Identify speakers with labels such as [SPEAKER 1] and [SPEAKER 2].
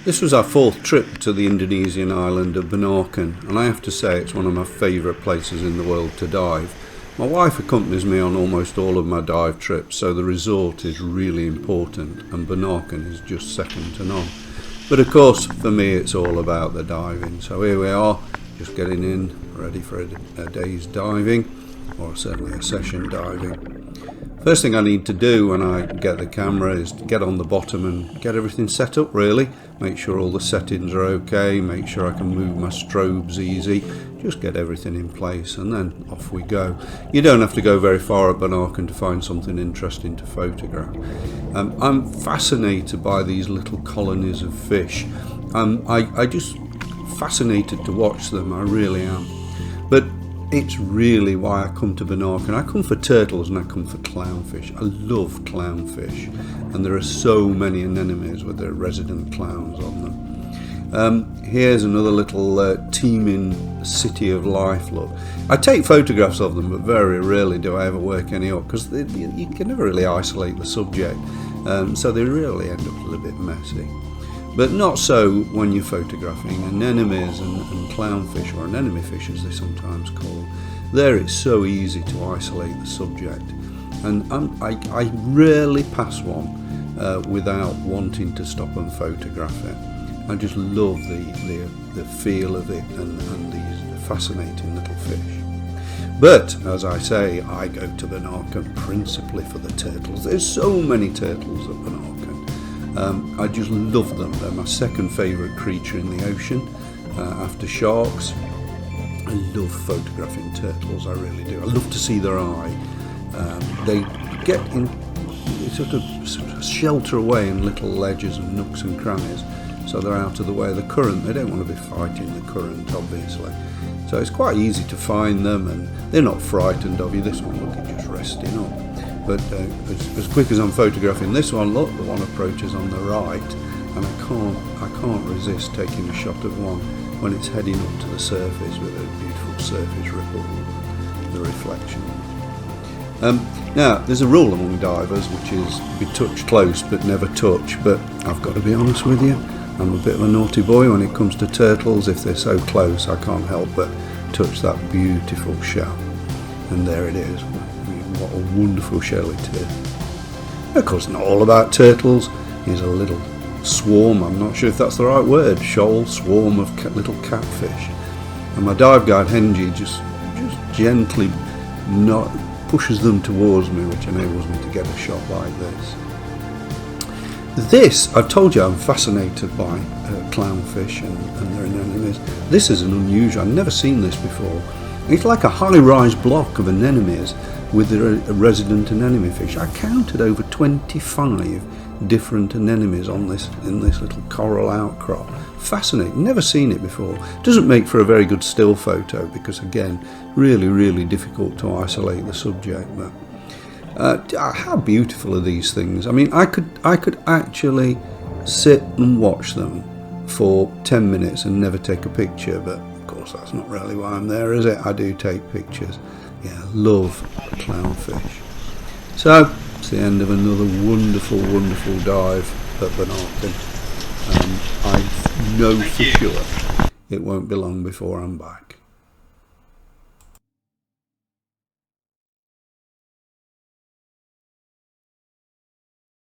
[SPEAKER 1] This was our fourth trip to the Indonesian island of Bunaken, and I have to say it's one of my favourite places in the world to dive. My wife accompanies me on almost all of my dive trips, so the resort is really important, and Bunaken is just second to none. But of course, for me it's all about the diving, so here we are, just getting in, ready for a day's diving, or certainly a session diving. First thing I need to do when I get the camera is to get on the bottom and get everything set up really. Make sure all the settings are okay, make sure I can move my strobes easy, just get everything in place and then off we go. You don't have to go very far at Bunaken to find something interesting to photograph. I'm fascinated by these little colonies of fish. I just fascinated to watch them, I really am. But it's really why I come to Bunaken. I come for turtles and I come for clownfish. I love clownfish, and there are so many anemones with their resident clowns on them. Here's another little teeming city of life, look. I take photographs of them, but very rarely do I ever work any up, because you can never really isolate the subject, so they really end up a little bit messy. But not so when you're photographing anemones and clownfish, or anemone fish as they sometimes call. There it's so easy to isolate the subject, and I rarely pass one without wanting to stop and photograph it. I just love the feel of it and these fascinating little fish. But as I say, I go to Bunaken principally for the turtles. There's so many turtles at Bunaken. I just love them. They're my second favourite creature in the ocean after sharks. I love photographing turtles, I really do. I love to see their eye. They get in, they sort of shelter away in little ledges and nooks and crannies, so they're out of the way of the current. They don't want to be fighting the current, obviously. So it's quite easy to find them, and they're not frightened of you. This one, look, is just resting up. But as quick as I'm photographing this one, look, the one approaches on the right, and I can't resist taking a shot of one when it's heading up to the surface with a beautiful surface ripple, the reflection. Now, there's a rule among divers, which is be touch close but never touch, but I've got to be honest with you, I'm a bit of a naughty boy when it comes to turtles. If they're so close, I can't help but touch that beautiful shell. And there it is. What a wonderful shell it is. Of course, not all about turtles. Here's a little swarm, I'm not sure if that's the right word, shoal, swarm of little catfish. And my dive guide Henji just gently pushes them towards me, which enables me to get a shot like this. This, I've told you I'm fascinated by clownfish and their anemones. This is an unusual, I've never seen this before. It's like a high-rise block of anemones with a resident anemone fish. I counted over 25 different anemones in this little coral outcrop. Fascinating, never seen it before. Doesn't make for a very good still photo because, again, really difficult to isolate the subject. But how beautiful are these things? I mean, I could actually sit and watch them for 10 minutes and never take a picture, but of course that's not really why I'm there, is it? I do take pictures. Yeah, love clownfish. So, it's the end of another wonderful dive at Bunaken. I know for sure it won't be long before I'm back.